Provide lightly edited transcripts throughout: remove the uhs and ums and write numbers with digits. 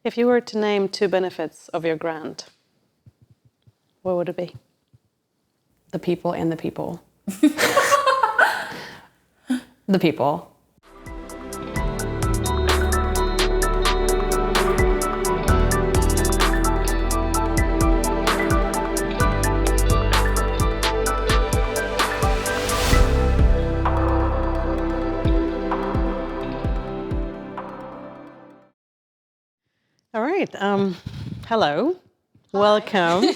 If you were to name two benefits of your grant, what would it be? The people and the people. The people. All right. Hello. Hi. Welcome.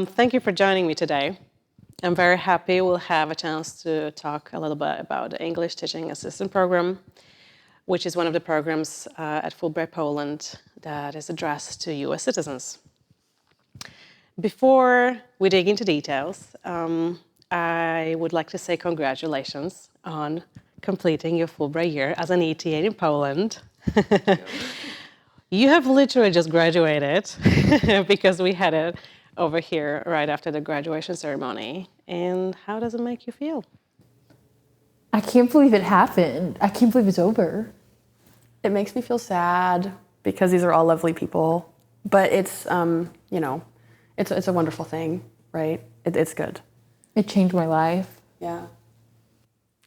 Thank you for joining me today. I'm very happy we'll have a chance to talk a little bit about the English Teaching Assistant program, which is one of the programs at Fulbright Poland that is addressed to U.S. citizens. Before we dig into details, I would like to say congratulations on completing your Fulbright year as an ETA in Poland. You have literally just graduated because we had it over here right after the graduation ceremony. And how does it make you feel? I can't believe it happened. I can't believe it's over. It makes me feel sad because these are all lovely people, but it's, it's a wonderful thing, right? It's good. It changed my life. Yeah.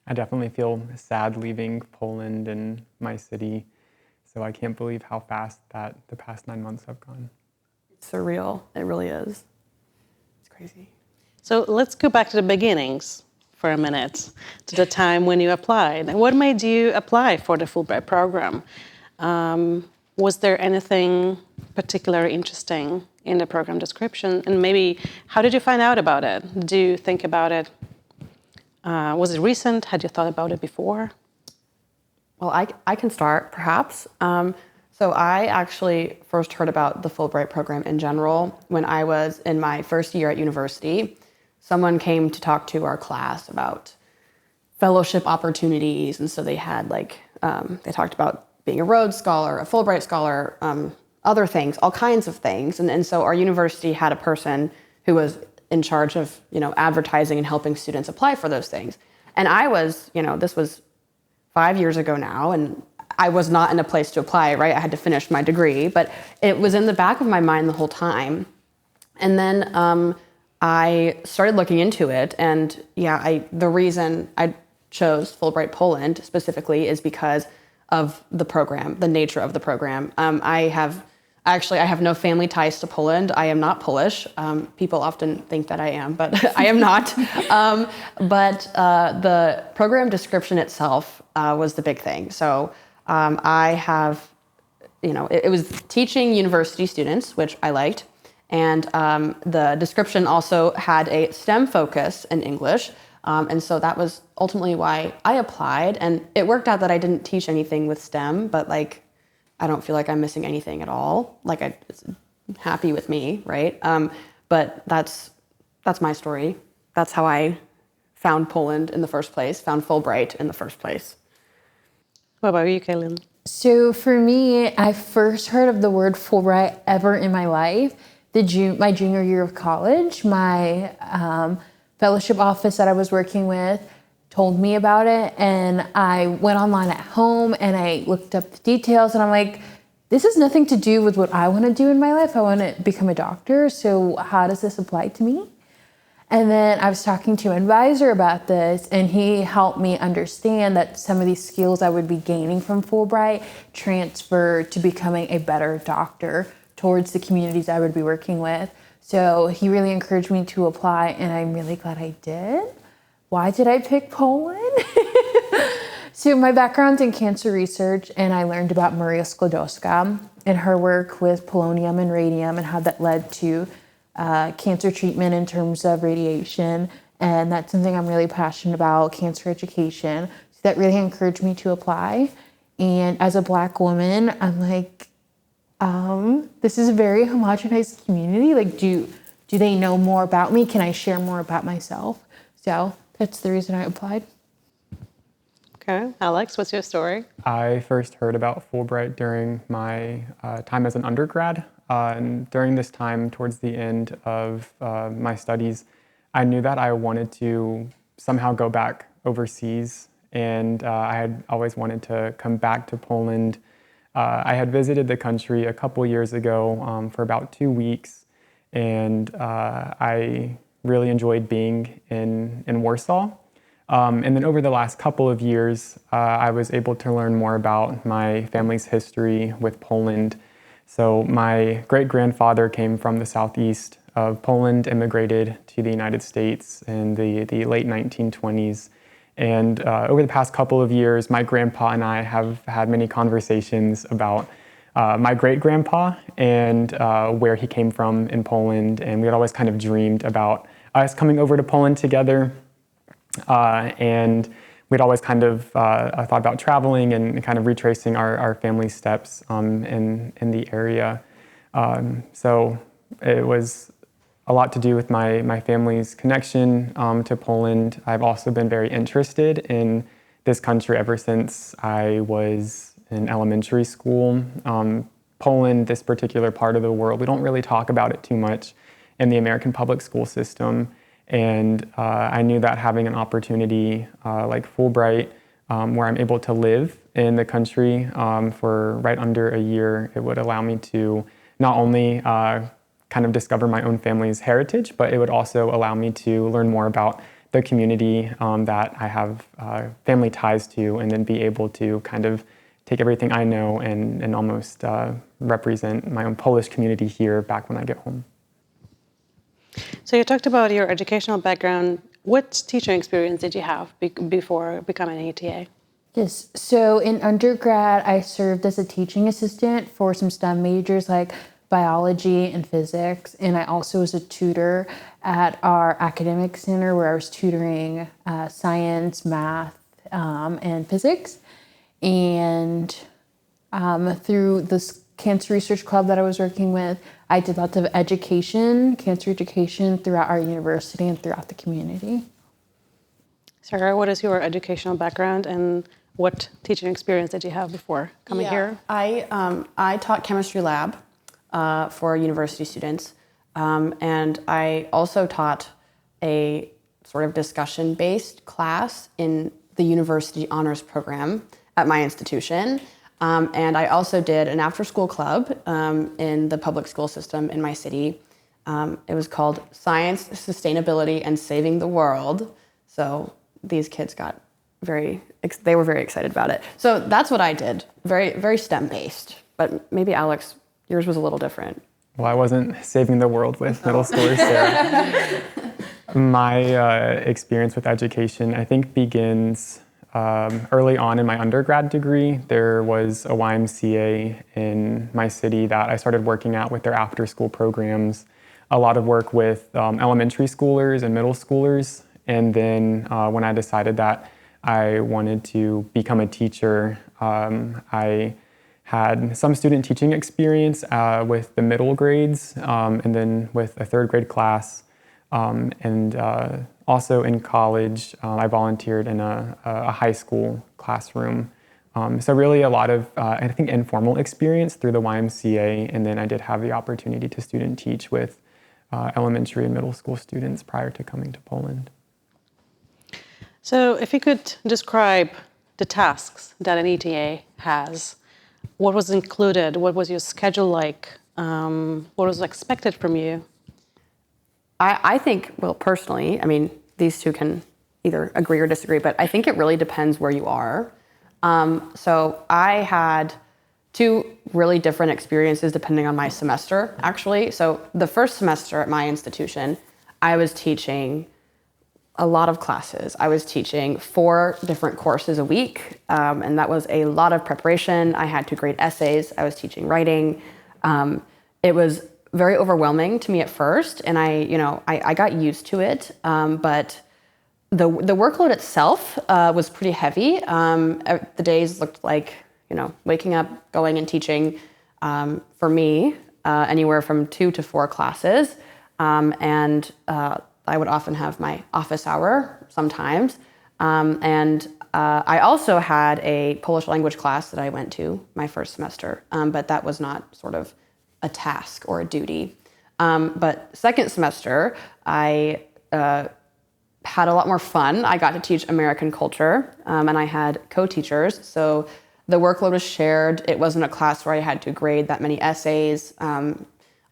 I definitely feel sad leaving Poland and my city. So I can't believe how fast that the past 9 months have gone. It's surreal. It really is. It's crazy. So let's go back to the beginnings for a minute, to the time when you applied. What made you apply for the Fulbright program? Was there anything particularly interesting in the program description? And maybe, how did you find out about it? Did you think about it? Was it recent? Had you thought about it before? Well, I can start, perhaps. So I actually first heard about the Fulbright program in general when I was in my first year at university. Someone came to talk to our class about fellowship opportunities, and so they had they talked about being a Rhodes Scholar, a Fulbright Scholar, other things, all kinds of things. And so our university had a person who was in charge of, advertising and helping students apply for those things. And I was, this was 5 years ago now, and I was not in a place to apply, right? I had to finish my degree, but it was in the back of my mind the whole time. And then I started looking into it, and the reason I chose Fulbright Poland specifically is because of the program, the nature of the program. I have no family ties to Poland. I am not Polish. People often think that I am, but I am not. But the program description itself was the big thing. So I have, it was teaching university students, which I liked. And the description also had a STEM focus in English. And so that was ultimately why I applied. And it worked out that I didn't teach anything with STEM, but I don't feel like I'm missing anything at all. It's happy with me, right? But that's my story. That's how I found Poland in the first place, found Fulbright in the first place. What about you, Kaelyn? So for me, I first heard of the word Fulbright ever in my life, my junior year of college. My fellowship office that I was working with told me about it, and I went online at home and I looked up the details, and I'm like, this has nothing to do with what I want to do in my life. I want to become a doctor, so how does this apply to me? And then I was talking to an advisor about this, and he helped me understand that some of these skills I would be gaining from Fulbright transfer to becoming a better doctor towards the communities I would be working with. So he really encouraged me to apply, and I'm really glad I did. Why did I pick Poland? So my background's in cancer research, and I learned about Maria Sklodowska and her work with polonium and radium and how that led to cancer treatment in terms of radiation. And that's something I'm really passionate about, cancer education. So that really encouraged me to apply. And as a Black woman, I'm like, this is a very homogenized community. Do they know more about me? Can I share more about myself? So that's the reason I applied. Okay. Alex, what's your story? I first heard about Fulbright during my time as an undergrad. And during this time, towards the end of my studies, I knew that I wanted to somehow go back overseas. And I had always wanted to come back to Poland I had visited the country a couple years ago for about 2 weeks, and I really enjoyed being in Warsaw. And then over the last couple of years, I was able to learn more about my family's history with Poland. So my great-grandfather came from the southeast of Poland, immigrated to the United States in the late 1920s. And over the past couple of years, my grandpa and I have had many conversations about my great-grandpa and where he came from in Poland. And we had always kind of dreamed about us coming over to Poland together. And we'd always kind of thought about traveling and kind of retracing our family steps in the area. So it was a lot to do with my family's connection to Poland. I've also been very interested in this country ever since I was in elementary school. Poland, this particular part of the world, we don't really talk about it too much in the American public school system. And I knew that having an opportunity like Fulbright, where I'm able to live in the country for right under a year, it would allow me to not only kind of discover my own family's heritage, but it would also allow me to learn more about the community that I have family ties to, and then be able to kind of take everything I know and almost represent my own Polish community here back when I get home. So you talked about your educational background. What teaching experience did you have before becoming an ETA? Yes, so in undergrad, I served as a teaching assistant for some STEM majors like biology and physics, and I also was a tutor at our academic center where I was tutoring science, math, and physics. And through this cancer research club that I was working with, I did lots of education, cancer education throughout our university and throughout the community. Sarah, what is your educational background and what teaching experience did you have before coming here? I taught chemistry lab for university students, and I also taught a sort of discussion-based class in the university honors program at my institution. And I also did an after-school club in the public school system in my city. It was called Science, Sustainability, and Saving the World. So these kids they were very excited about it. So that's what I did, very, very STEM-based. But maybe Alex, yours was a little different. Well, I wasn't saving the world with middle schoolers there. My experience with education, I think, begins early on in my undergrad degree. There was a YMCA in my city that I started working at with their after-school programs, a lot of work with elementary schoolers and middle schoolers. And then when I decided that I wanted to become a teacher, I had some student teaching experience with the middle grades and then with a third grade class. And also in college, I volunteered in a high school classroom. So really a lot of, I think, informal experience through the YMCA. And then I did have the opportunity to student teach with elementary and middle school students prior to coming to Poland. So if you could describe the tasks that an ETA has, what was included? What was your schedule like? What was expected from you? I think, well, personally, I mean, these two can either agree or disagree, but I think it really depends where you are. So I had two really different experiences depending on my semester, actually. So the first semester at my institution, I was teaching a lot of classes. I was teaching 4 different courses a week, and that was a lot of preparation. I had to grade essays. I was teaching writing. It was very overwhelming to me at first, and I got used to it. But the workload itself was pretty heavy. The days looked like waking up, going and teaching for me anywhere from 2 to 4 classes, and I would often have my office hour sometimes. And I also had a Polish language class that I went to my first semester, but that was not sort of a task or a duty. But second semester, I had a lot more fun. I got to teach American culture, and I had co-teachers. So The workload was shared. It wasn't a class where I had to grade that many essays, a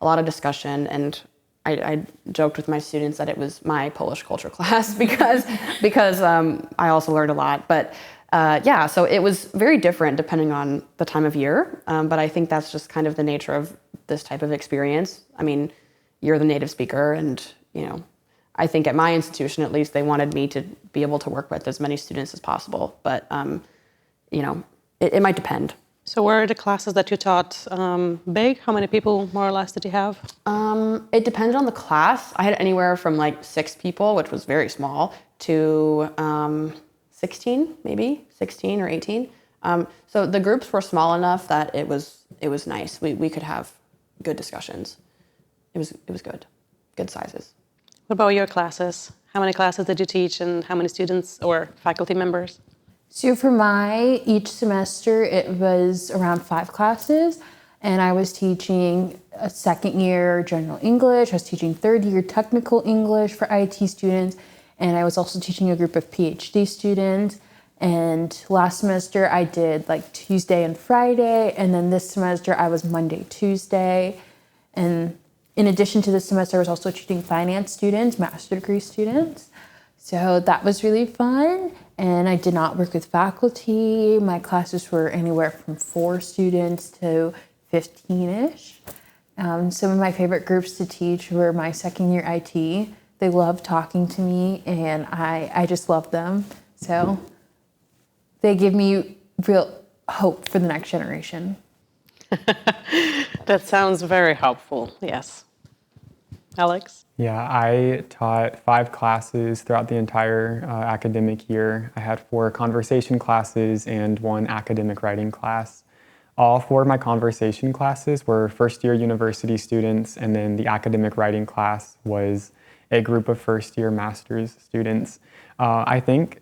lot of discussion, and I joked with my students that it was my Polish culture class because I also learned a lot. But yeah, so it was very different depending on the time of year. But I think that's just kind of the nature of this type of experience. I mean, you're the native speaker, and I think at my institution, at least, they wanted me to be able to work with as many students as possible. But it might depend. So were the classes that you taught big? How many people, more or less, did you have? It depended on the class. I had anywhere from like 6 people, which was very small, to 16, maybe 16 or 18. So the groups were small enough that it was nice. We could have good discussions. It was good sizes. What about your classes? How many classes did you teach, and how many students or faculty members? So for each semester, it was around 5 classes, and I was teaching a second year general English, I was teaching third year technical English for IT students, and I was also teaching a group of PhD students. And last semester I did like Tuesday and Friday, and then this semester I was Monday, Tuesday. And in addition to this semester, I was also teaching finance students, master's degree students. So that was really fun. And I did not work with faculty. My classes were anywhere from 4 students to 15-ish. Some of my favorite groups to teach were my second year IT. They loved talking to me, and I just loved them. So they give me real hope for the next generation. That sounds very helpful, yes. Alex? Yeah, I taught 5 classes throughout the entire academic year. I had 4 conversation classes and 1 academic writing class. All 4 of my conversation classes were first-year university students, and then the academic writing class was a group of first-year master's students. I think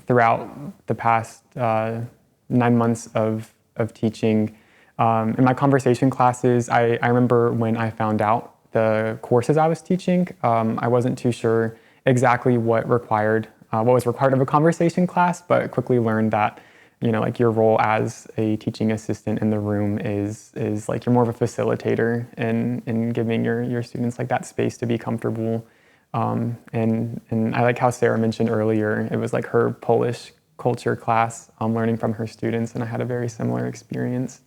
throughout the past 9 months of teaching, in my conversation classes, I remember when I found out the courses I was teaching, I wasn't too sure exactly what was required of a conversation class, but quickly learned that, like your role as a teaching assistant in the room is like you're more of a facilitator in giving your students like that space to be comfortable. And I like how Sarah mentioned earlier, it was like her Polish culture class, learning from her students, and I had a very similar experience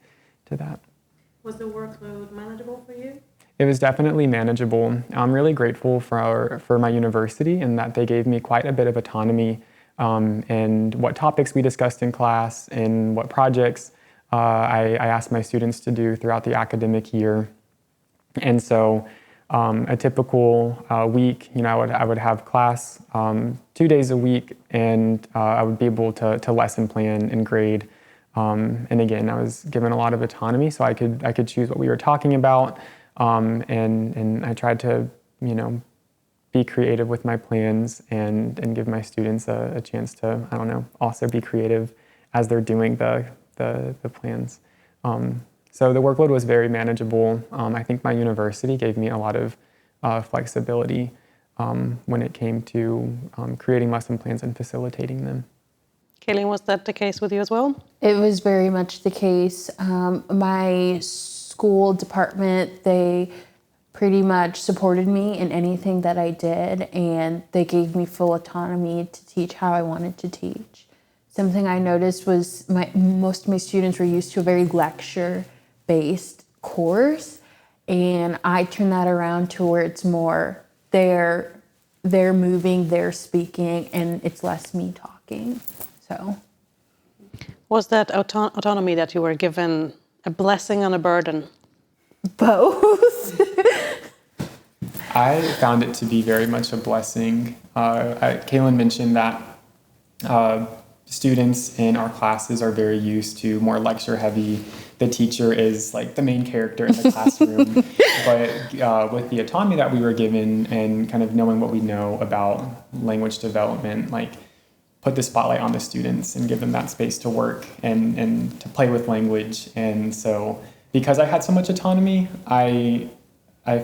to that. Was the workload manageable for you? It was definitely manageable. I'm really grateful for my university in that they gave me quite a bit of autonomy in what topics we discussed in class and what projects I asked my students to do throughout the academic year. And so a typical week, I would have class 2 days a week, and I would be able to lesson plan and grade. And again, I was given a lot of autonomy, so I could choose what we were talking about. And I tried to, be creative with my plans and give my students a chance to, also be creative as they're doing the plans. So the workload was very manageable. I think my university gave me a lot of flexibility when it came to creating lesson plans and facilitating them. Kaelyn, was that the case with you as well? It was very much the case. My school department, they pretty much supported me in anything that I did, and they gave me full autonomy to teach how I wanted to teach. Something I noticed was most of my students were used to a very lecture-based course, and I turned that around to where it's more they're moving, they're speaking, and it's less me talking. So, was that autonomy that you were given a blessing and a burden? Both. I found it to be very much a blessing. Kaelyn mentioned that students in our classes are very used to more lecture heavy. The teacher is like the main character in the classroom. But with the autonomy that we were given and kind of knowing what we know about language development, like put the spotlight on the students and give them that space to work and to play with language. And so because I had so much autonomy, I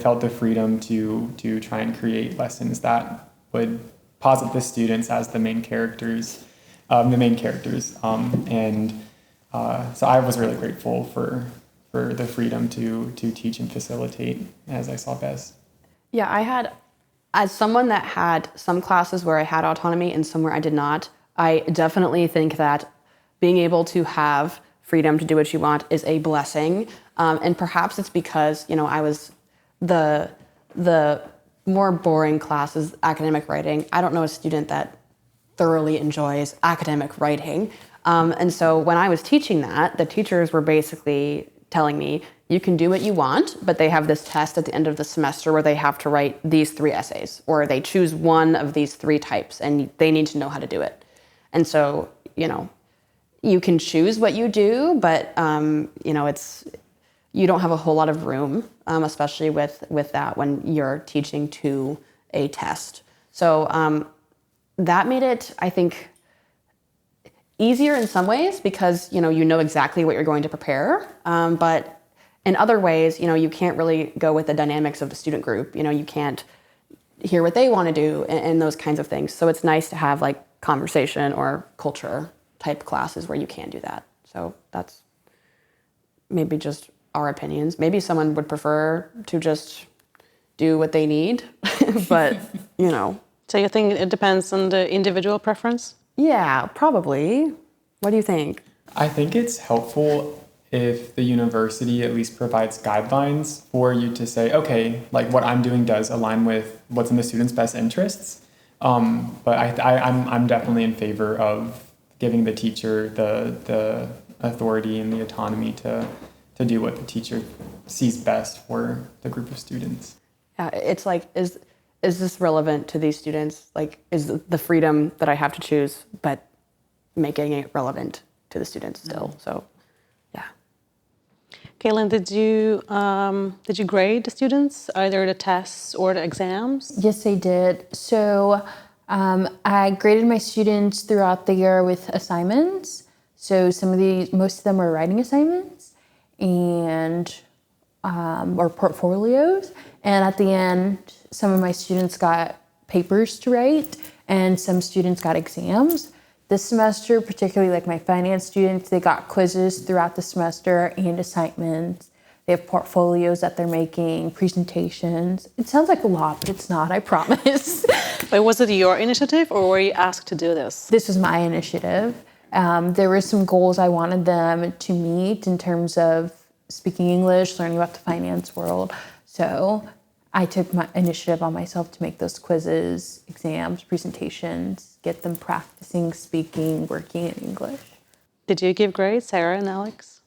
felt the freedom to try and create lessons that would posit the students as the main characters. And So I was really grateful for the freedom to teach and facilitate as I saw best. Yeah, as someone that had some classes where I had autonomy and some where I did not, I definitely think that being able to have freedom to do what you want is a blessing. And perhaps it's because, I was the more boring classes, academic writing. I don't know a student that thoroughly enjoys academic writing. And so when I was teaching that, the teachers were basically telling me, you can do what you want, but they have this test at the end of the semester where they have to write these 3 essays, or they choose one of these 3 types, and they need to know how to do it. And so, you can choose what you do, but, you don't have a whole lot of room, especially with that when you're teaching to a test. So that made it, I think, easier in some ways because, you know exactly what you're going to prepare. But in other ways, you can't really go with the dynamics of the student group. You can't hear what they want to do and those kinds of things. So it's nice to have like conversation or culture type classes where you can do that. So that's maybe just our opinions. Maybe someone would prefer to just do what they need, but So you think it depends on the individual preference? Yeah, probably. What do you think? I think it's helpful if the university at least provides guidelines for you to say, okay, like what I'm doing does align with what's in the student's best interests. But I'm definitely in favor of giving the teacher the authority and the autonomy to do what the teacher sees best for the group of students. Yeah, it's like, is this relevant to these students? Like, is the freedom that I have to choose, but making it relevant to the students still? So, yeah. Kaelyn, did you grade the students, either the tests or the exams? Yes, I did. So I graded my students throughout the year with assignments. So most of them were writing assignments and or portfolios. And at the end, some of my students got papers to write and some students got exams. This semester, particularly like my finance students, they got quizzes throughout the semester and assignments. They have portfolios that they're making, presentations. It sounds like a lot, but it's not, I promise. But was it your initiative or were you asked to do this? This was my initiative. There were some goals I wanted them to meet in terms of speaking English, learning about the finance world. So I took my initiative on myself to make those quizzes, exams, presentations, get them practicing speaking, working in English. Did you give grades, Sarah and Alex?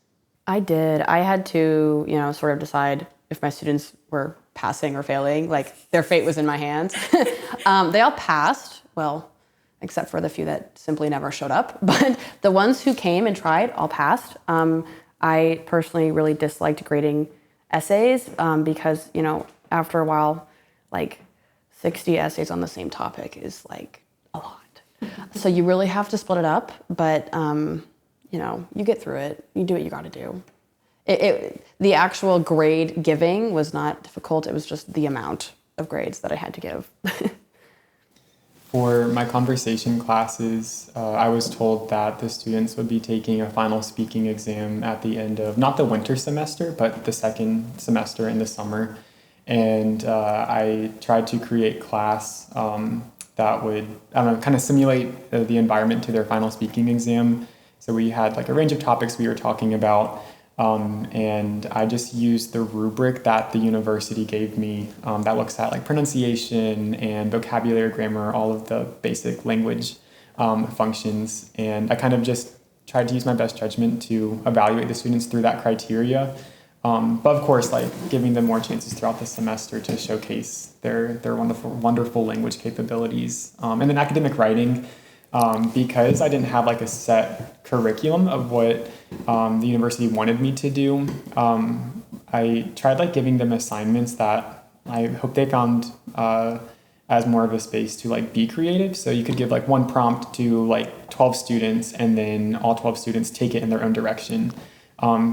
I did. I had to, sort of decide if my students were passing or failing. Like, their fate was in my hands. They all passed, well, except for the few that simply never showed up. But the ones who came and tried all passed. I personally really disliked grading essays because, after a while, like 60 essays on the same topic is like a lot. So you really have to split it up, but you get through it. You do what you got to do. The actual grade giving was not difficult. It was just the amount of grades that I had to give. For my conversation classes, I was told that the students would be taking a final speaking exam at the end of, not the winter semester, but the second semester in the summer. And I tried to create class that would, kind of simulate the environment to their final speaking exam. So we had like a range of topics we were talking about. And I just used the rubric that the university gave me that looks at like pronunciation and vocabulary, grammar, all of the basic language functions. And I kind of just tried to use my best judgment to evaluate the students through that criteria. But of course, like giving them more chances throughout the semester to showcase their wonderful language capabilities. And then academic writing, because I didn't have like a set curriculum of what the university wanted me to do, I tried like giving them assignments that I hope they found as more of a space to like be creative. So you could give like one prompt to like 12 students and then all 12 students take it in their own direction.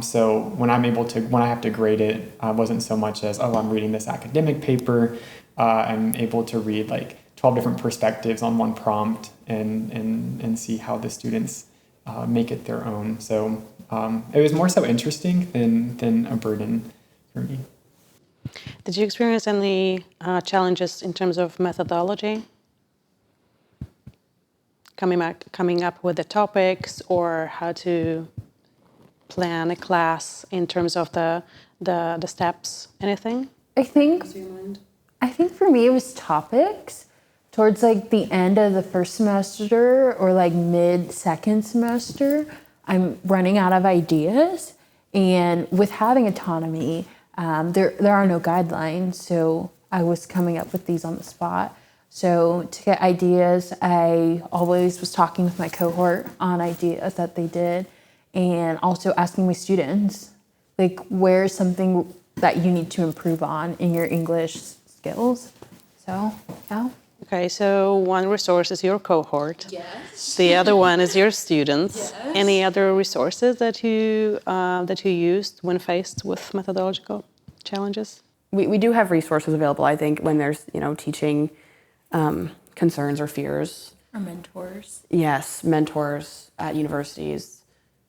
So when I have to grade it, wasn't so much as, I'm reading this academic paper. I'm able to read like 12 different perspectives on one prompt and see how the students make it their own. So it was more so interesting than a burden for me. Did you experience any challenges in terms of methodology? Coming up with the topics or how to plan a class in terms of the steps? Anything? I think for me it was topics. Towards like the end of the first semester or like mid-second semester, I'm running out of ideas. And with having autonomy, there are no guidelines. So I was coming up with these on the spot. So to get ideas, I always was talking with my cohort on ideas that they did, and also asking my students, like, where's something that you need to improve on in your English skills? So, yeah. Okay, so one resource is your cohort. Yes. The other one is your students. Yes. Any other resources that you used when faced with methodological challenges? We do have resources available, I think, when there's, teaching concerns or fears. Our mentors. Yes, mentors at universities.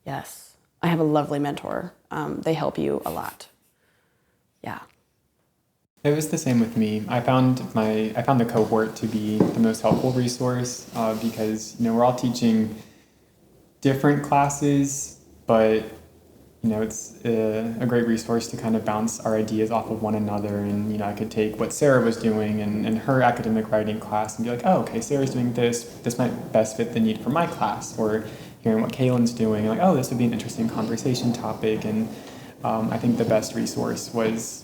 Yes. I have a lovely mentor. They help you a lot. Yeah. It was the same with me. I found the cohort to be the most helpful resource because we're all teaching different classes, but it's a great resource to kind of bounce our ideas off of one another. And I could take what Sarah was doing in her academic writing class and be like, oh, okay, Sarah's doing this. This might best fit the need for my class. Or hearing what Kaelyn's doing, like, oh, this would be an interesting conversation topic. And I think the best resource was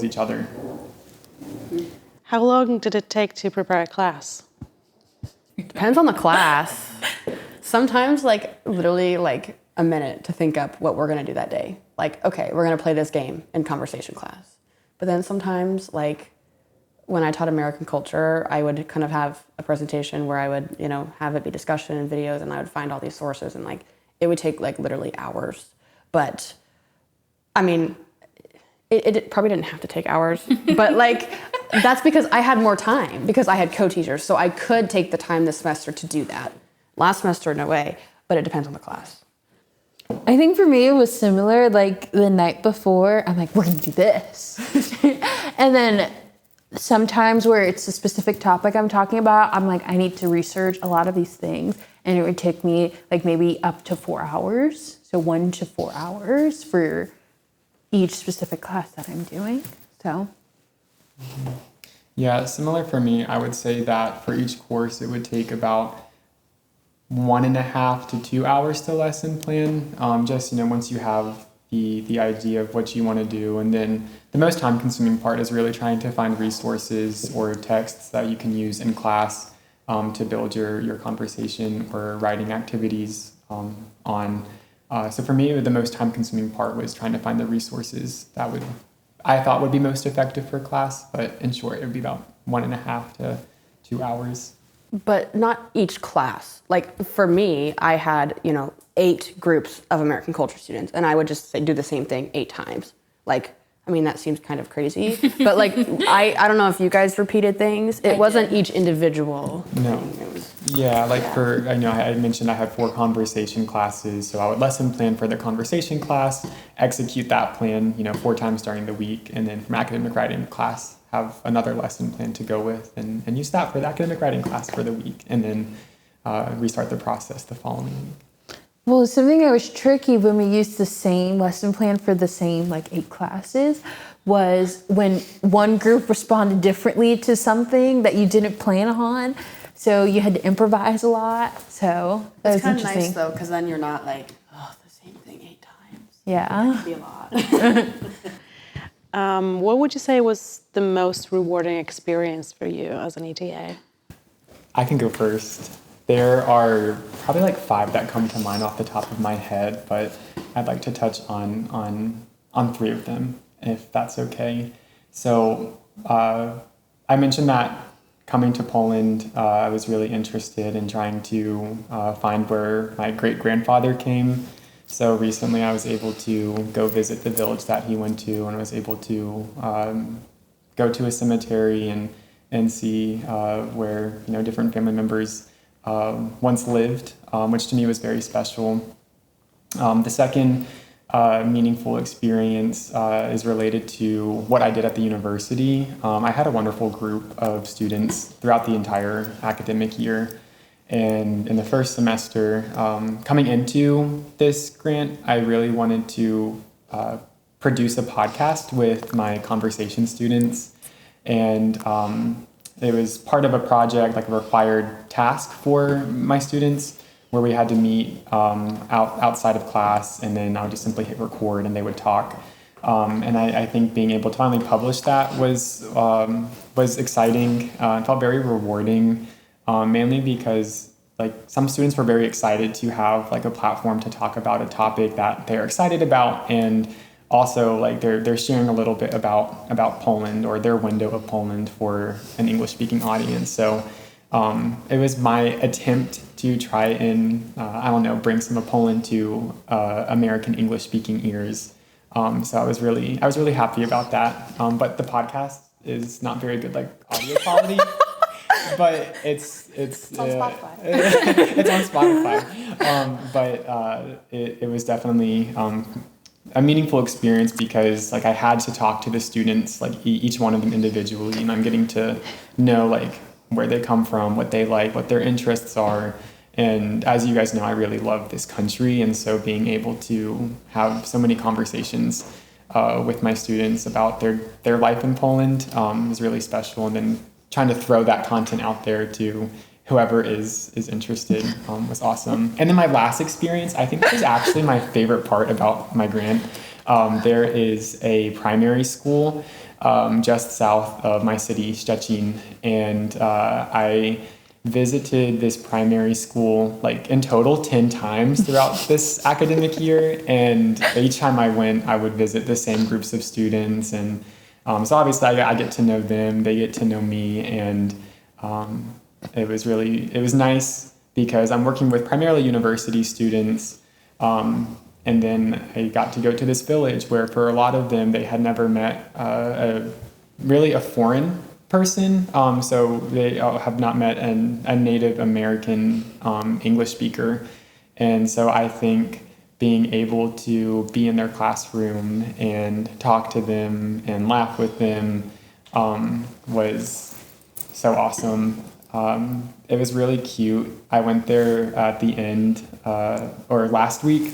each other. How long did it take to prepare a class? Depends on the class. Sometimes literally a minute to think up what we're going to do that day. Like, okay, we're going to play this game in conversation class. But then sometimes when I taught American culture, I would kind of have a presentation where I would, have it be discussion and videos, and I would find all these sources, and it would take literally hours. But I mean, it probably didn't have to take hours, but that's because I had more time, because I had co-teachers, so I could take the time this semester to do that. Last semester, no way, but it depends on the class. I think for me it was similar. Like the night before, I'm like, we're gonna do this. And then sometimes where it's a specific topic I'm talking about, I'm like, I need to research a lot of these things. And it would take me maybe up to 4 hours. So 1 to 4 hours for each specific class that I'm doing. So. Yeah, similar for me. I would say that for each course, it would take about 1.5 to 2 hours to lesson plan. Once you have the idea of what you want to do. And then the most time consuming part is really trying to find resources or texts that you can use in class to build your conversation or writing activities on. So for me, the most time consuming part was trying to find the resources that I thought would be most effective for class, but in short, it would be about 1.5 to 2 hours. But not each class. For me, I had, 8 groups of American culture students, and I would just do the same thing 8 times. That seems kind of crazy, but I don't know if you guys repeated things. It wasn't each individual. No. I mentioned I had 4 conversation classes, so I would lesson plan for the conversation class, execute that plan, 4 times during the week, and then from academic writing class, have another lesson plan to go with and use that for the academic writing class for the week, and then restart the process the following week. Well, something that was tricky when we used the same lesson plan for the same 8 classes was when one group responded differently to something that you didn't plan on. So you had to improvise a lot. So that was interesting. It's kind of nice though, because then you're not the same thing 8 times. Yeah. That could be a lot. What would you say was the most rewarding experience for you as an ETA? I can go first. There are probably 5 that come to mind off the top of my head, but I'd like to touch on 3 of them, if that's okay. So I mentioned that coming to Poland, I was really interested in trying to find where my great-grandfather came. So recently I was able to go visit the village that he went to, and I was able to go to a cemetery and see where different family members once lived, which to me was very special. The second meaningful experience is related to what I did at the university. I had a wonderful group of students throughout the entire academic year. And in the first semester, coming into this grant, I really wanted to produce a podcast with my conversation students. And it was part of a project, like a required task for my students, where we had to meet outside of class, and then I would just simply hit record and they would talk. And I think being able to finally publish that was exciting. It felt very rewarding, mainly because like some students were very excited to have like a platform to talk about a topic that they're excited about, and also like they're sharing a little bit about Poland or their window of Poland for an English-speaking audience. So it was my attempt to try and bring some of Poland to American English-speaking ears. So I was really happy about that. But the podcast is not very good, like audio quality. But it's on Spotify. It's on Spotify. But it was definitely a meaningful experience because like I had to talk to the students, like each one of them individually, and I'm getting to know like where they come from, what they like, what their interests are. And as you guys know, I really love this country, and so being able to have so many conversations with my students about their life in Poland is really special. And then trying to throw that content out there to whoever is interested was awesome. And then my last experience, I think this is actually my favorite part about my grant. There is a primary school just south of my city, Szczecin, and I visited this primary school like in total 10 times throughout this academic year. And each time I went, I would visit the same groups of students. And so obviously I get to know them, they get to know me. And it was nice because I'm working with primarily university students. And then I got to go to this village where for a lot of them, they had never met a foreign person. So they have not met a Native American English speaker. And so I think being able to be in their classroom and talk to them and laugh with them was so awesome. It was really cute. I went there at the end or last week,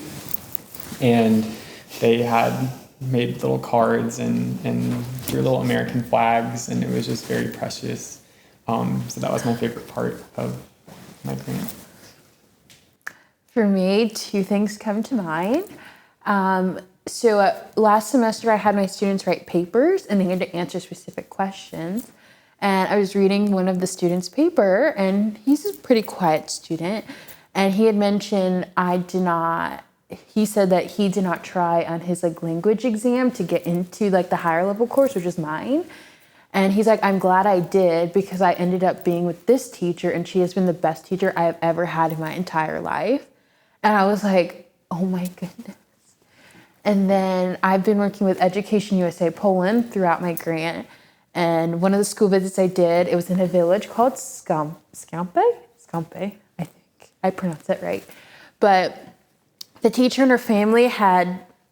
and they had made little cards and drew little American flags, and it was just very precious. So that was my favorite part of my grant. For me, two things come to mind. So last semester I had my students write papers and they had to answer specific questions. And I was reading one of the students' paper, and he's a pretty quiet student. And he had mentioned he said that he did not try on his like language exam to get into like the higher level course, which is mine. And he's like, I'm glad I did because I ended up being with this teacher and she has been the best teacher I have ever had in my entire life. And I was like, oh my goodness. And then I've been working with Education USA Poland throughout my grant. And one of the school visits I did, it was in a village called Skampe, I think I pronounced it right. But the teacher and her family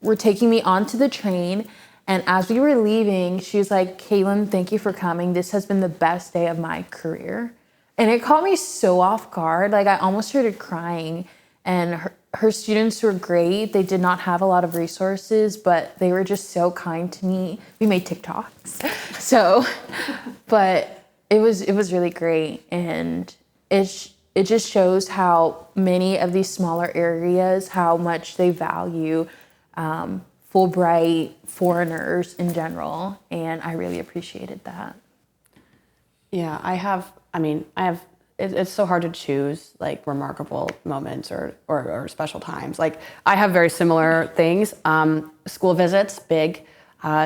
were taking me onto the train, and as we were leaving, she was like, Kaelyn, thank you for coming. This has been the best day of my career. And it caught me so off guard. Like I almost started crying. And her students were great. They did not have a lot of resources, but they were just so kind to me. We made TikToks. But it was really great. And it just shows how many of these smaller areas, how much they value Fulbright foreigners in general. And I really appreciated that. Yeah, it's so hard to choose like remarkable moments or special times. Like I have very similar things. School visits, big.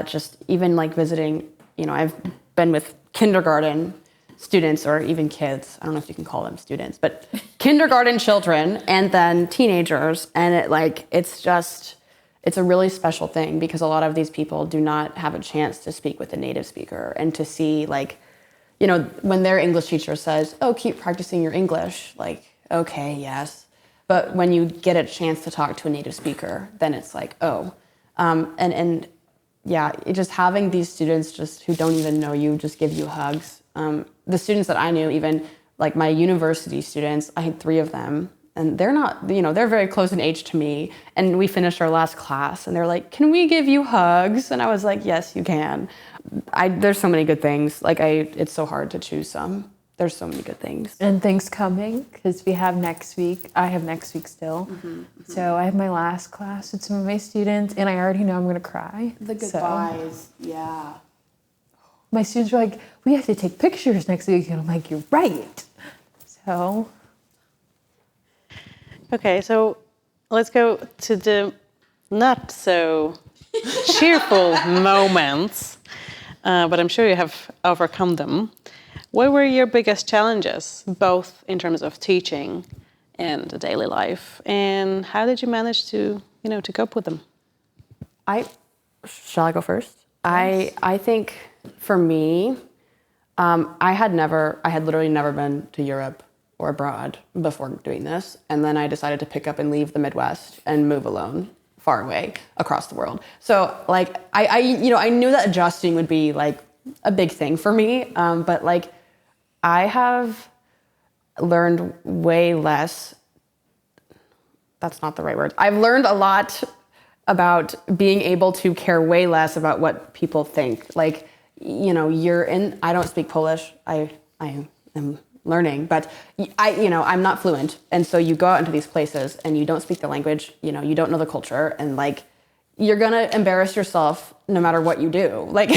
Just even like visiting, I've been with kindergarten students or even kids. I don't know if you can call them students, but kindergarten children and then teenagers. And it's a really special thing because a lot of these people do not have a chance to speak with a native speaker and to see like, when their English teacher says, "Oh, keep practicing your English," like, okay, yes. But when you get a chance to talk to a native speaker, then it's like, oh. And yeah, just having these students just who don't even know you just give you hugs. The students that I knew, even like my university students, I had 3 of them, and they're not, they're very close in age to me. And we finished our last class, and they're like, "Can we give you hugs?" And I was like, "Yes, you can." There's so many good things. It's so hard to choose some. There's so many good things. And things coming, because we have next week. I have next week still. So I have my last class with some of my students, and I already know I'm going to cry. The goodbyes, yeah. My students were like, "We have to take pictures next week." And I'm like, "You're right." So. Okay, so let's go to the not so cheerful moments, but I'm sure you have overcome them. What were your biggest challenges, both in terms of teaching and the daily life, and how did you manage to cope with them? Shall I go first? Yes. I think for me, I had literally never been to Europe or abroad before doing this, and then I decided to pick up and leave the Midwest and move alone, far away across the world. So I knew that adjusting would be like a big thing for me, but like I have learned way less. That's not the right word. I've learned a lot about being able to care way less about what people think. Like, I don't speak Polish. I am learning, but I'm not fluent. And so you go out into these places and you don't speak the language, you don't know the culture, and like, you're going to embarrass yourself no matter what you do. Like,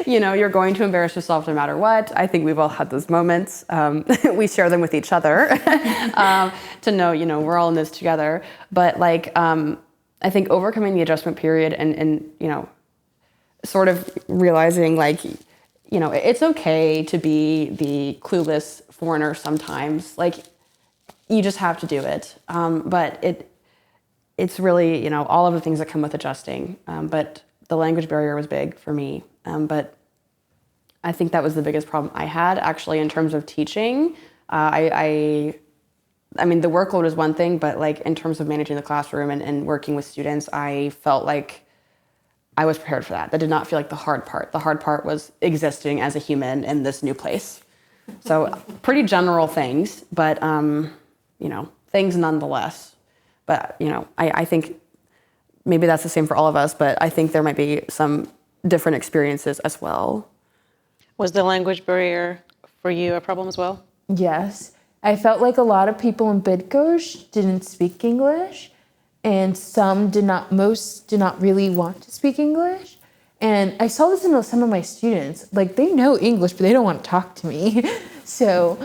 you're going to embarrass yourself no matter what. I think we've all had those moments. We share them with each other to know, we're all in this together. But like, I think overcoming the adjustment period and sort of realizing like, it's okay to be the clueless foreigner sometimes. Like, you just have to do it. But it's really, all of the things that come with adjusting. But the language barrier was big for me. But I think that was the biggest problem I had actually in terms of teaching. I mean, the workload is one thing, but like in terms of managing the classroom and working with students, I felt like I was prepared for that. That did not feel like the hard part. The hard part was existing as a human in this new place. So pretty general things, but, things nonetheless. But, I think maybe that's the same for all of us, but I think there might be some different experiences as well. Was the language barrier for you a problem as well? Yes. I felt like a lot of people in Bydgoszcz didn't speak English, and most did not really want to speak English. And I saw this in some of my students. Like, they know English, but they don't want to talk to me. So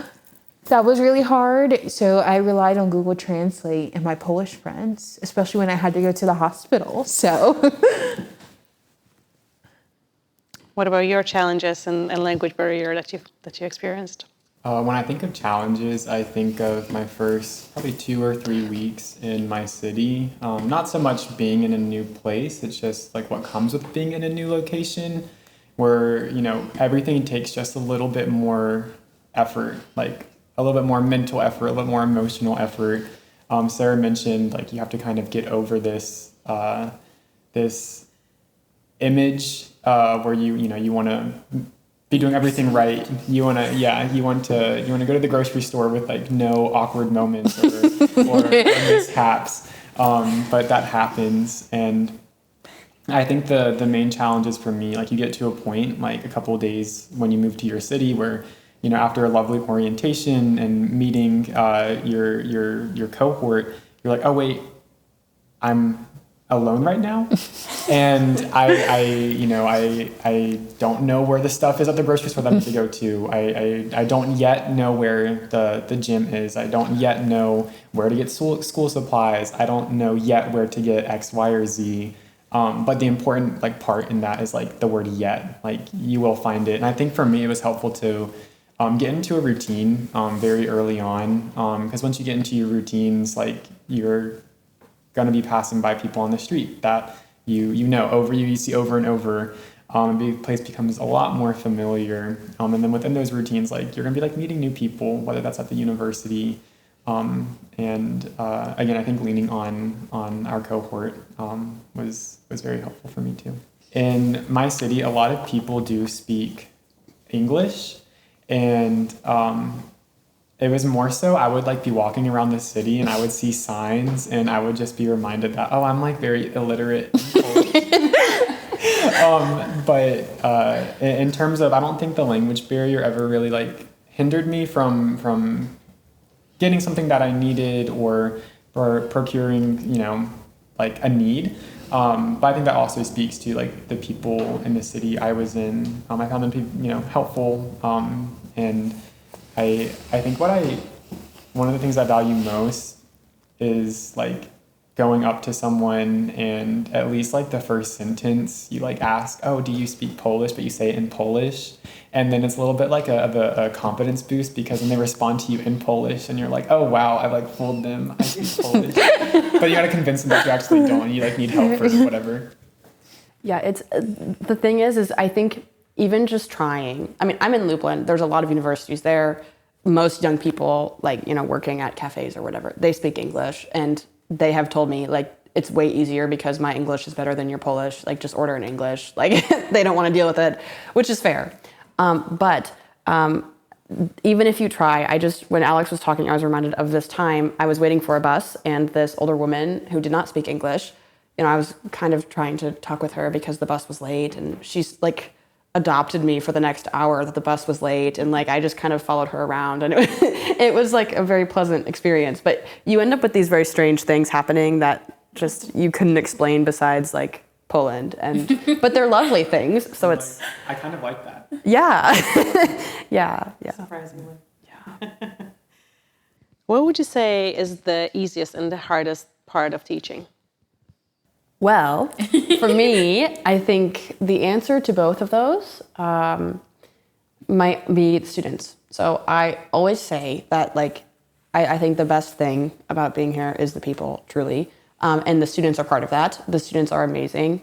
that was really hard. So I relied on Google Translate and my Polish friends, especially when I had to go to the hospital. So. What about your challenges and language barrier that you experienced? When I think of challenges, I think of my first probably 2 or 3 weeks in my city. Not so much being in a new place, it's just like what comes with being in a new location where, everything takes just a little bit more effort, like a little bit more mental effort, a little more emotional effort. Sarah mentioned like you have to kind of get over this this image where you want to be doing everything right. You want to go to the grocery store with like no awkward moments or mishaps. But that happens, and I think the main challenges for me, like you get to a point like a couple of days when you move to your city where after a lovely orientation and meeting your cohort, you're like, oh wait, I'm alone right now, and I don't know where the stuff is at the grocery store that I need to go to. I don't yet know where the gym is. I don't yet know where to get school supplies. I don't know yet where to get X, Y, or Z. But the important part in that is the word yet. You will find it, and I think for me it was helpful to get into a routine very early on, because once you get into your routines, you're going to be passing by people on the street that you see over and over. The place becomes a lot more familiar. And then within those routines, like you're gonna be like meeting new people, whether that's at the university. Again, I think leaning on our cohort was very helpful for me too. In my city, a lot of people do speak English, and it was more so I would like be walking around the city and I would see signs and I would just be reminded that, oh, I'm like very illiterate in Polish. But in terms of, I don't think the language barrier ever really like hindered me from getting something that I needed or procuring, like a need. But I think that also speaks to like the people in the city I was in. I found them to be, helpful. And I think one of the things I value most is like going up to someone and at least like the first sentence you like ask, oh, do you speak Polish? But you say it in Polish. And then it's a little bit like a confidence boost because when they respond to you in Polish and you're like, oh, wow, I like fooled them. I speak Polish. But you got to convince them that you actually don't. You like need help or whatever. Yeah, it's the thing is I think even just trying, I mean, I'm in Lublin. There's a lot of universities there. Most young people like, working at cafes or whatever, they speak English. And they have told me like, it's way easier because my English is better than your Polish. Like just order in English. Like they don't want to deal with it, which is fair. But even if you try, when Alex was talking, I was reminded of this time I was waiting for a bus and this older woman who did not speak English, I was kind of trying to talk with her because the bus was late and she's like adopted me for the next hour that the bus was late. And like, I just kind of followed her around and it was like a very pleasant experience, but you end up with these very strange things happening that just, you couldn't explain besides like Poland but they're lovely things. So it's, I kind of like that. Yeah. yeah. Surprisingly. Yeah. What would you say is the easiest and the hardest part of teaching? Well, for me, I think the answer to both of those might be students. So I always say that, like, I think the best thing about being here is the people, truly. And the students are part of that. The students are amazing.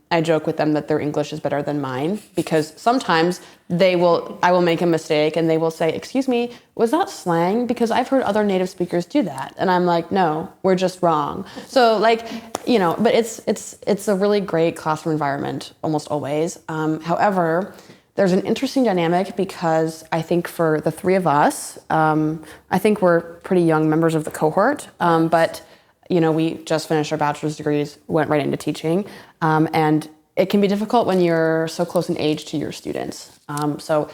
I joke with them that their English is better than mine because sometimes I will make a mistake and they will say, excuse me, was that slang? Because I've heard other native speakers do that. And I'm like, no, we're just wrong. So like, but it's a really great classroom environment almost always. However, there's an interesting dynamic because I think for the three of us, I think we're pretty young members of the cohort, but we just finished our bachelor's degrees, went right into teaching, and it can be difficult when you're so close in age to your students. So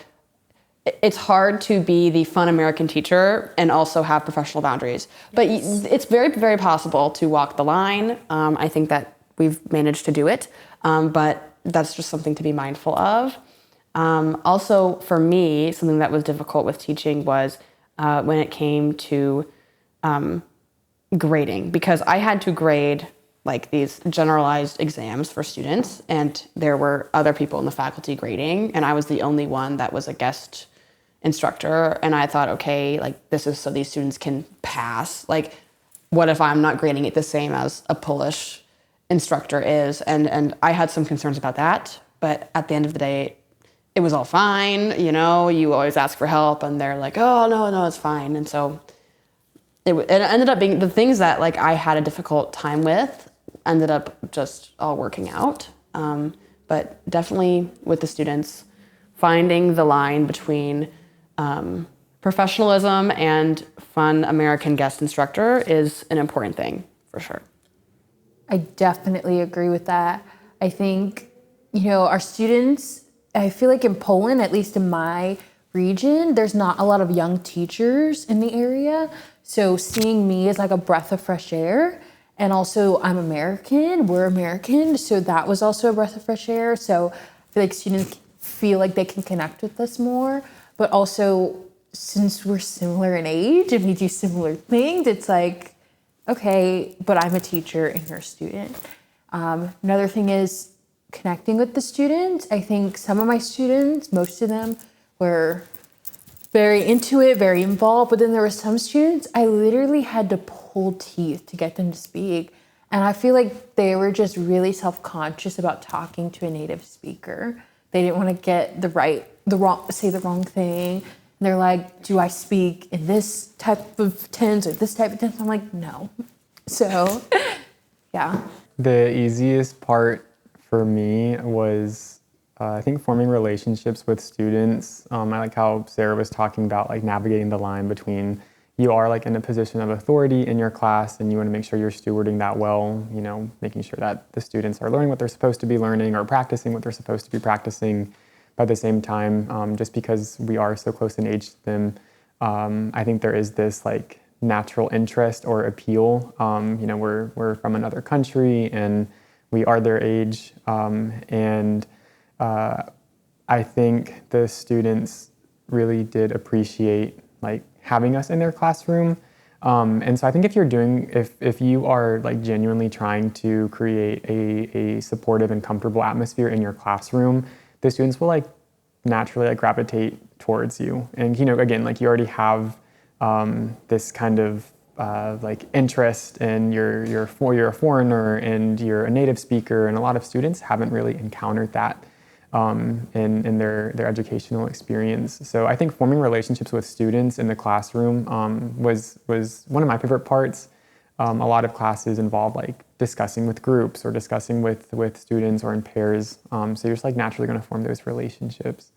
it's hard to be the fun American teacher and also have professional boundaries. But it's very, very possible to walk the line. I think that we've managed to do it, but that's just something to be mindful of. Also, for me, something that was difficult with teaching was when it came to grading, because I had to grade like these generalized exams for students and there were other people in the faculty grading and I was the only one that was a guest instructor and I thought, okay, like this is so these students can pass. Like what if I'm not grading it the same as a Polish instructor is? And I had some concerns about that, but at the end of the day, it was all fine. You always ask for help and they're like, oh, no, it's fine. And so it ended up being the things that like I had a difficult time with ended up just all working out. But definitely with the students, finding the line between professionalism and fun American guest instructor is an important thing for sure. I definitely agree with that. I think, our students, I feel like in Poland, at least in my region, there's not a lot of young teachers in the area. So seeing me is like a breath of fresh air. And also I'm American, we're American. So that was also a breath of fresh air. So I feel like students feel like they can connect with us more. But also since we're similar in age and we do similar things, it's like, okay, but I'm a teacher and you're a student. Another thing is connecting with the students. I think some of my students, most of them were very into it, very involved, but then there were some students I literally had to pull teeth to get them to speak. And I feel like they were just really self-conscious about talking to a native speaker. They didn't want to get say the wrong thing. And they're like, do I speak in this type of tense or this type of tense? I'm like, no. So, yeah. The easiest part for me was, I think, forming relationships with students. I like how Sarah was talking about like navigating the line between you are like in a position of authority in your class and you want to make sure you're stewarding that well, you know, making sure that the students are learning what they're supposed to be learning or practicing what they're supposed to be practicing. But at the same time, just because we are so close in age to them, I think there is this like natural interest or appeal. You know, we're from another country and we are their age. I think the students really did appreciate like having us in their classroom. And so I think if you are like genuinely trying to create a supportive and comfortable atmosphere in your classroom, the students will like naturally like gravitate towards you. And, you know, again, like you already have this kind of like interest in you're a foreigner and you're a native speaker, and a lot of students haven't really encountered that in their educational experience. So I think forming relationships with students in the classroom was one of my favorite parts. A lot of classes involve like discussing with groups or discussing with students or in pairs. So you're just like naturally going to form those relationships.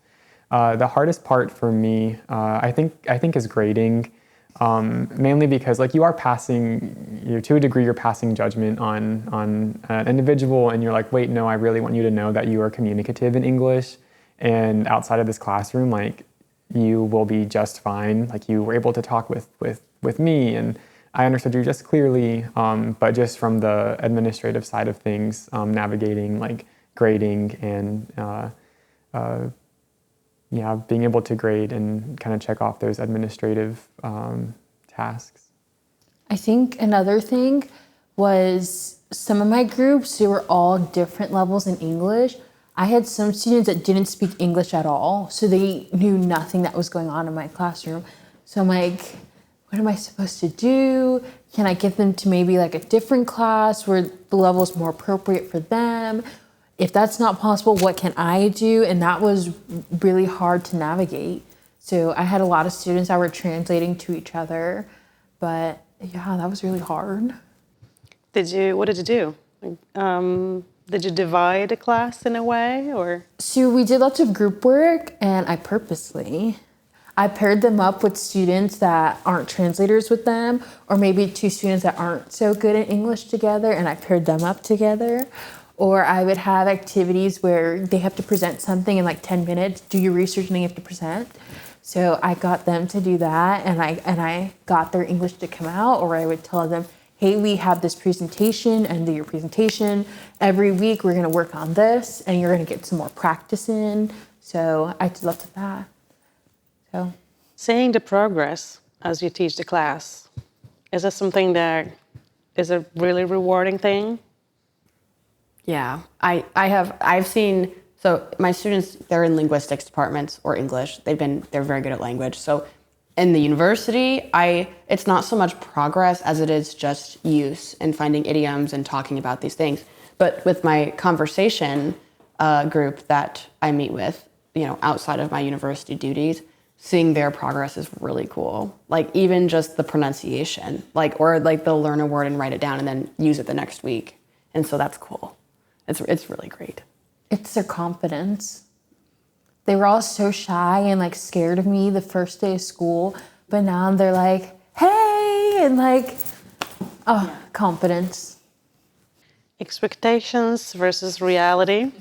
The hardest part for me, I think is grading. Mainly because like you are passing, to a degree, you're passing judgment on an individual, and you're like, wait, no, I really want you to know that you are communicative in English, and outside of this classroom, like you will be just fine. Like you were able to talk with me, and I understood you just clearly. But just from the administrative side of things, navigating like grading and being able to grade and kind of check off those administrative tasks. I think another thing was some of my groups, they were all different levels in English. I had some students that didn't speak English at all, so they knew nothing that was going on in my classroom. So I'm like, what am I supposed to do? Can I get them to maybe like a different class where the level is more appropriate for them? If that's not possible, what can I do? And that was really hard to navigate. So I had a lot of students that were translating to each other, but yeah, that was really hard. What did you do? Did you divide a class in a way, or? So we did lots of group work, and I paired them up with students that aren't translators with them, or maybe two students that aren't so good at English together, and I paired them up together. Or I would have activities where they have to present something in like 10 minutes, do your research, and then you have to present. So I got them to do that, and I got their English to come out, or I would tell them, hey, we have this presentation, and do your presentation. Every week we're gonna work on this, and you're gonna get some more practice in. So I did lots of that. So Seeing the progress as you teach the class, is that something that is a really rewarding thing? Yeah, I've seen, so my students, they're in linguistics departments or English. They're very good at language. So in the university, it's not so much progress as it is just use and finding idioms and talking about these things. But with my conversation group that I meet with, you know, outside of my university duties, seeing their progress is really cool. Like even just the pronunciation, or they'll learn a word and write it down and then use it the next week. And so that's cool. It's really great. it's their confidence. They were all so shy and like scared of me the first day of school, but now they're like, hey, and like, oh, confidence. Expectations versus reality.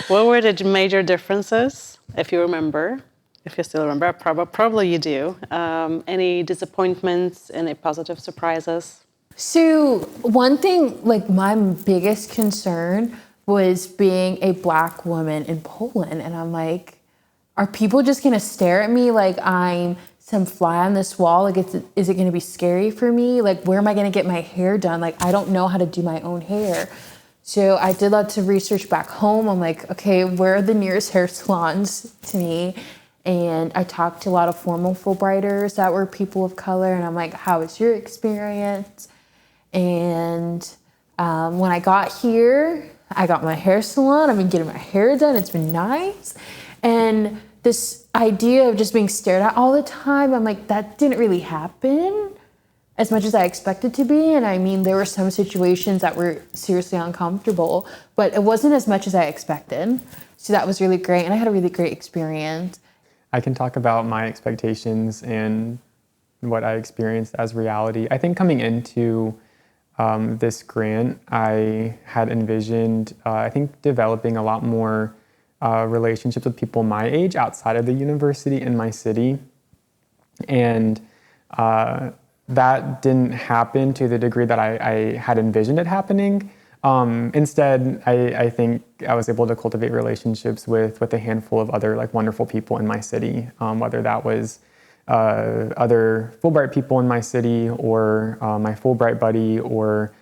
What were the major differences, if you remember? If you still remember, probably you do. Any disappointments, any positive surprises? So one thing, like my biggest concern was being a Black woman in Poland. And I'm like, are people just gonna stare at me like I'm some fly on this wall? Like, is it gonna be scary for me? Like, where am I gonna get my hair done? Like, I don't know how to do my own hair. So I did lots of research back home. I'm like, okay, where are the nearest hair salons to me? And I talked to a lot of formal Fulbrighters that were people of color. And I'm like, how was your experience? And When I got here, I got my hair salon. I've been getting my hair done. It's been nice. And this idea of just being stared at all the time, I'm like, that didn't really happen as much as I expected to be. And I mean, there were some situations that were seriously uncomfortable, but it wasn't as much as I expected. So that was really great. And I had a really great experience. I can talk about my expectations and what I experienced as reality. I think coming into this grant, I had envisioned, I think, developing a lot more relationships with people my age outside of the university in my city. And that didn't happen to the degree that I had envisioned it happening. Instead, I think I was able to cultivate relationships with a handful of other like wonderful people in my city, whether that was other Fulbright people in my city or my Fulbright buddy or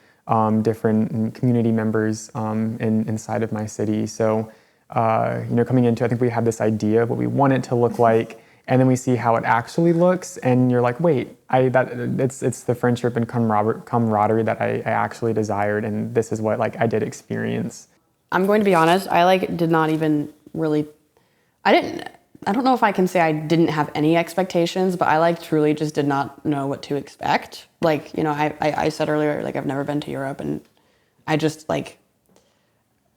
different community members inside of my city. So, coming into, I think we had this idea of what we want it to look like, and then we see how it actually looks, and you're like, wait, it's the friendship and camaraderie that I actually desired, and this is what I did experience. I'm going to be honest, I did not even really, I don't know if I can say I didn't have any expectations, but I truly just did not know what to expect. I said earlier, I've never been to Europe, and I just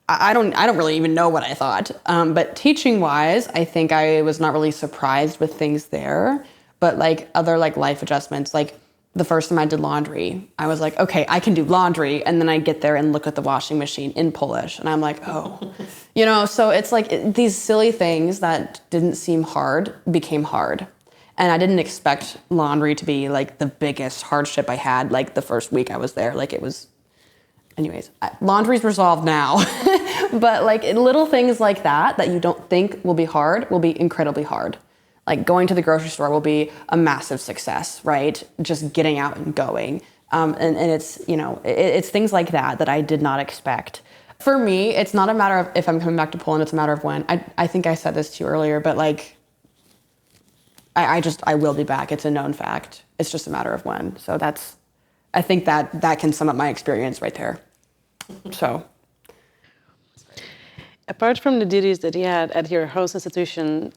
I don't really even know what I thought. But teaching wise, I think I was not really surprised with things there, but other life adjustments, the first time I did laundry, I was like, okay, I can do laundry. And then I get there and look at the washing machine in Polish. And I'm like, oh, so it's these silly things that didn't seem hard became hard. And I didn't expect laundry to be the biggest hardship I had the first week I was there. It was, anyways, laundry's resolved now. But little things like that you don't think will be hard will be incredibly hard. Going to the grocery store will be a massive success, right? Just getting out and going. And it's, it's things like that I did not expect. For me, it's not a matter of if I'm coming back to Poland, it's a matter of when. I think I said this to you earlier, but I will be back. It's a known fact. It's just a matter of when. So I think that can sum up my experience right there. So. Apart from the duties that you had at your host institution,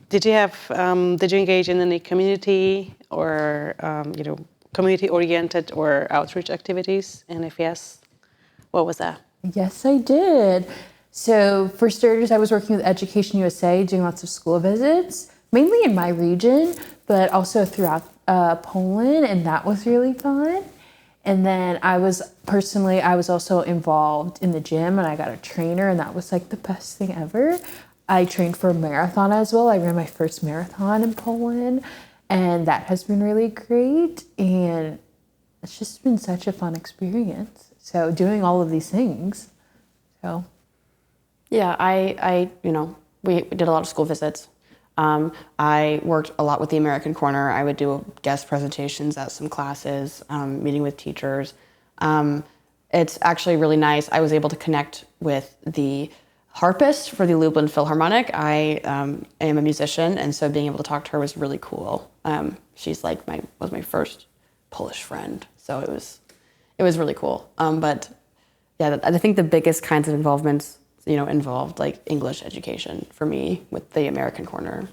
did you engage in any community or, community-oriented or outreach activities? And if yes, what was that? Yes, I did. So for starters, I was working with Education USA, doing lots of school visits, mainly in my region, but also throughout Poland, and that was really fun. And then I was also involved in the gym, and I got a trainer, and that was the best thing ever. I trained for a marathon as well. I ran my first marathon in Poland, and that has been really great. And it's just been such a fun experience. So doing all of these things. So. Yeah, we did a lot of school visits. I worked a lot with the American Corner. I would do guest presentations at some classes, meeting with teachers. It's actually really nice. I was able to connect with the harpist for the Lublin Philharmonic. I am a musician, and so being able to talk to her was really cool. She's was my first Polish friend, so it was really cool. But yeah, I think the biggest kinds of involvements, involved English education for me with the American Corner.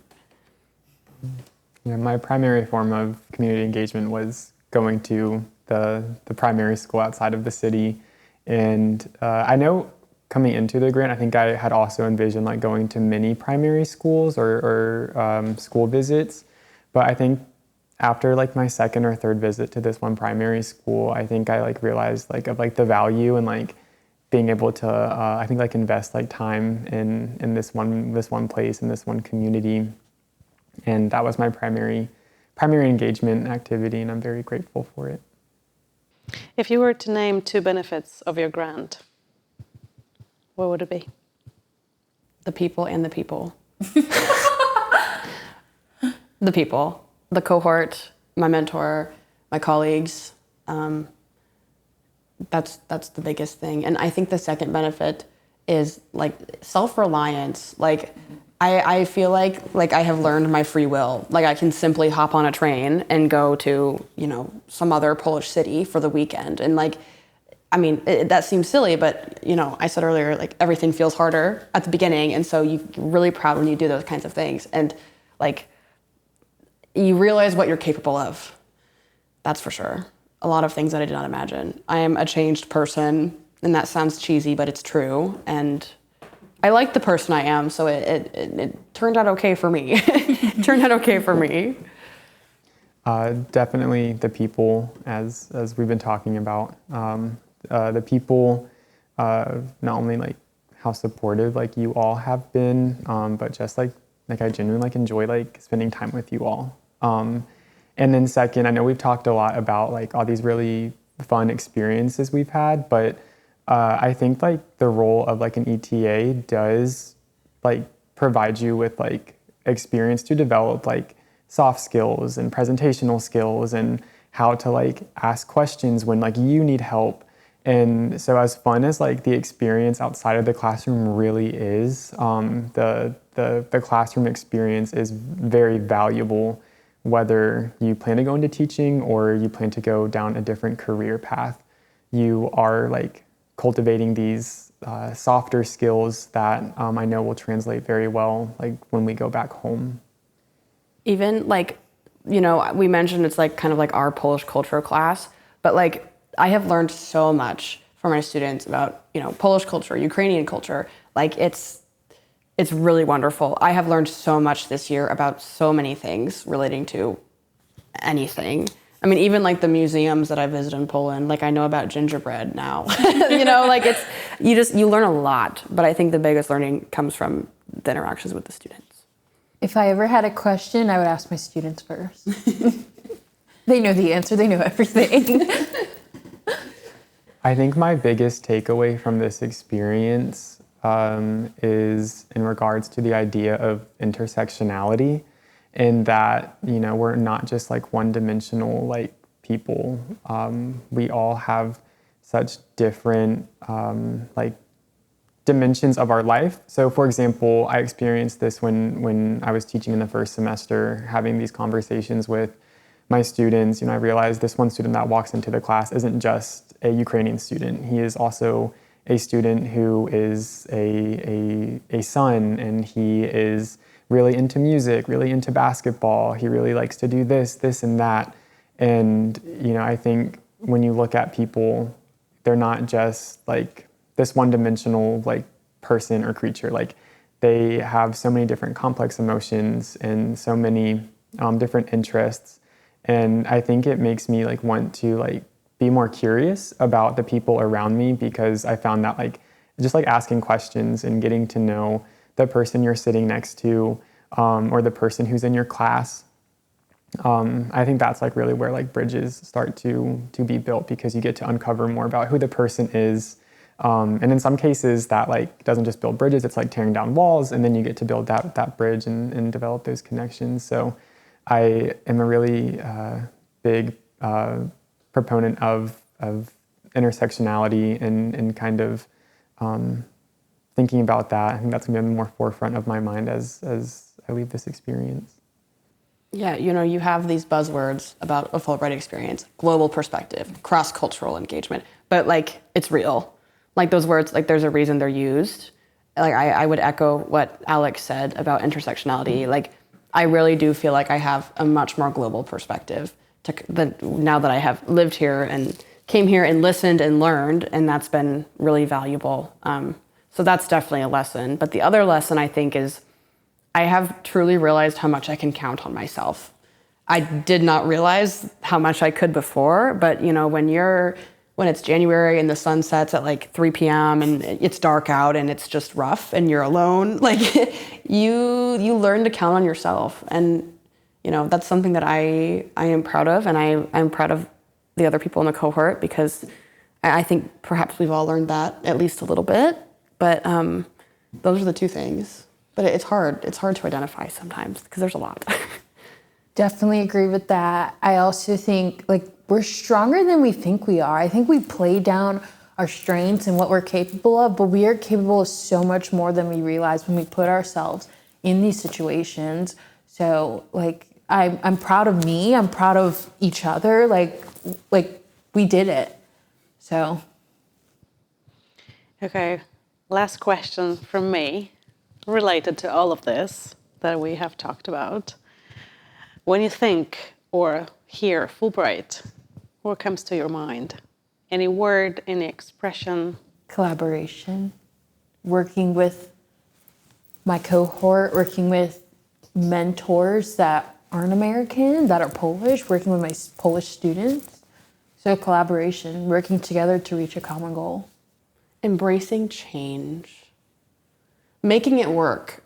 Yeah, my primary form of community engagement was going to the primary school outside of the city, and I know. Coming into the grant, I think I had also envisioned going to many primary schools or school visits, but I think after my second or third visit to this one primary school, I think I realized of the value and being able to I think invest time in this one place in this one community, and that was my primary engagement activity, and I'm very grateful for it. If you were to name 2 benefits of your grant, what would it be? The people and the people. The people, the cohort, my mentor, my colleagues. That's the biggest thing. And I think the second benefit is self-reliance. I feel like I have learned my free will. I can simply hop on a train and go to, some other Polish city for the weekend. And I mean, that seems silly, but I said earlier, like everything feels harder at the beginning. And so you're really proud when you do those kinds of things. And like, you realize what you're capable of. That's for sure. A lot of things that I did not imagine. I am a changed person, and that sounds cheesy, but it's true. And I like the person I am, so it turned out okay for me. It turned out okay for me. Definitely the people, as we've been talking about. The people, not only like how supportive like you all have been, but just like I genuinely like enjoy like spending time with you all. And then second, I know we've talked a lot about like all these really fun experiences we've had, but I think like the role of like an ETA does like provide you with like experience to develop like soft skills and presentational skills and how to like ask questions when like you need help. And so as fun as like the experience outside of the classroom really is, the classroom experience is very valuable, whether you plan to go into teaching or you plan to go down a different career path. You are like cultivating these softer skills that I know will translate very well like when we go back home. Even like, we mentioned it's like kind of like our Polish culture class, but like I have learned so much from my students about, Polish culture, Ukrainian culture. Like it's really wonderful. I have learned so much this year about so many things relating to anything. I mean, even like the museums that I visited in Poland, like I know about gingerbread now, like you learn a lot, but I think the biggest learning comes from the interactions with the students. If I ever had a question, I would ask my students first. They know the answer, they know everything. I think my biggest takeaway from this experience is in regards to the idea of intersectionality, in that, we're not just like one-dimensional like people. We all have such different like dimensions of our life. So for example, I experienced this when I was teaching in the first semester, having these conversations with my students. I realized this one student that walks into the class isn't just a Ukrainian student. He is also a student who is a son, and he is really into music, really into basketball. He really likes to do this, and that. And, I think when you look at people, they're not just like this one-dimensional like person or creature. Like they have so many different complex emotions and so many different interests. And I think it makes me like want to like be more curious about the people around me, because I found that like just like asking questions and getting to know the person you're sitting next to, or the person who's in your class. I think that's like really where like bridges start to be built, because you get to uncover more about who the person is. And in some cases that like doesn't just build bridges, it's like tearing down walls, and then you get to build that bridge and develop those connections. So I am a really big proponent of intersectionality and kind of thinking about that. I think that's going to be more forefront of my mind as I leave this experience. Yeah, you have these buzzwords about a Fulbright experience: global perspective, cross-cultural engagement, but like it's real. Like those words, like there's a reason they're used. Like I would echo what Alex said about intersectionality. Like I really do feel like I have a much more global perspective now that I have lived here and came here and listened and learned, and that's been really valuable. So that's definitely a lesson. But the other lesson I think is I have truly realized how much I can count on myself. I did not realize how much I could before, but when it's January and the sun sets at like 3 p.m. and it's dark out and it's just rough and you're alone, like you learn to count on yourself. And that's something that I am proud of, and I'm proud of the other people in the cohort, because I think perhaps we've all learned that at least a little bit. But those are the two things. But it's hard. It's hard to identify sometimes because there's a lot. Definitely agree with that. I also think like we're stronger than we think we are. I think we play down our strengths and what we're capable of, but we are capable of so much more than we realize when we put ourselves in these situations. So like I'm proud of me. I'm proud of each other. Like we did it. So Okay, last question from me related to all of this that we have talked about. When you think or hear Fulbright, what comes to your mind? Any word, any expression? Collaboration, working with my cohort, working with mentors that aren't American, that are Polish, working with my Polish students. So collaboration, working together to reach a common goal. Embracing change. Making it work.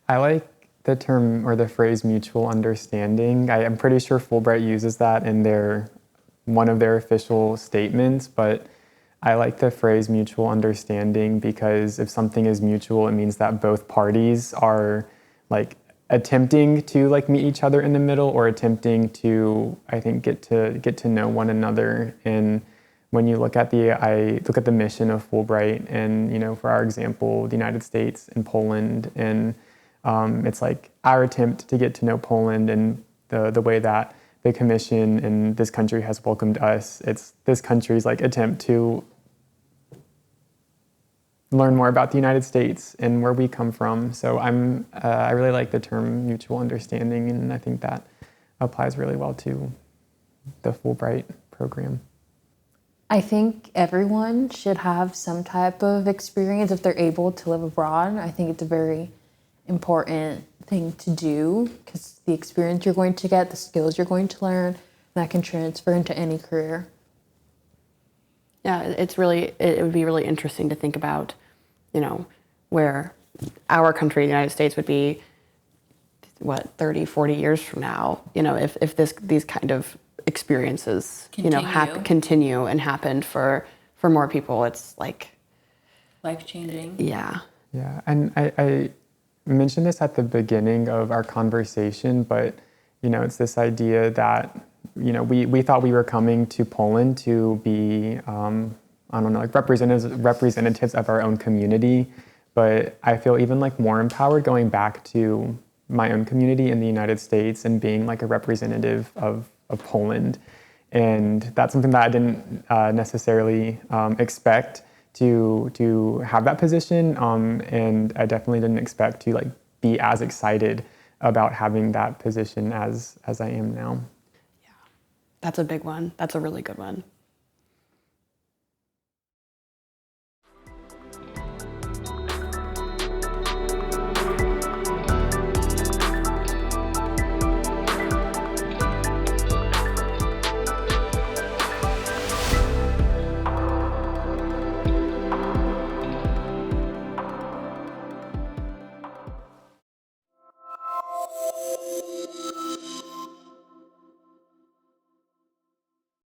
I like the term or the phrase mutual understanding. I'm pretty sure Fulbright uses that in one of their official statements, but I like the phrase mutual understanding because if something is mutual, it means that both parties are like attempting to like meet each other in the middle or attempting to, I think, get to know one another. And when you look at the mission of Fulbright and, you know, for our example, the United States and Poland, and it's like our attempt to get to know Poland and the way that the commission and this country has welcomed us. It's this country's like attempt to learn more about the United States and where we come from. So I really like the term mutual understanding, and I think that applies really well to the Fulbright program. I think everyone should have some type of experience if they're able to live abroad. I think it's a very important thing to do because the experience you're going to get, the skills you're going to learn, that can transfer into any career. Yeah, it would be really interesting to think about, you know, where our country, the United States, would be, 30, 40 years from now, you know, if these kind of experiences, continue and happened for more people. It's like Life-changing. Yeah. Yeah, and I mentioned this at the beginning of our conversation, but, you know, it's this idea that, you know, we thought we were coming to Poland to be, I don't know, like representatives of our own community, but I feel even like more empowered going back to my own community in the United States and being like a representative of Poland. And that's something that I didn't necessarily expect to have that position, and I definitely didn't expect to like be as excited about having that position as I am now. Yeah, that's a big one. That's a really good one.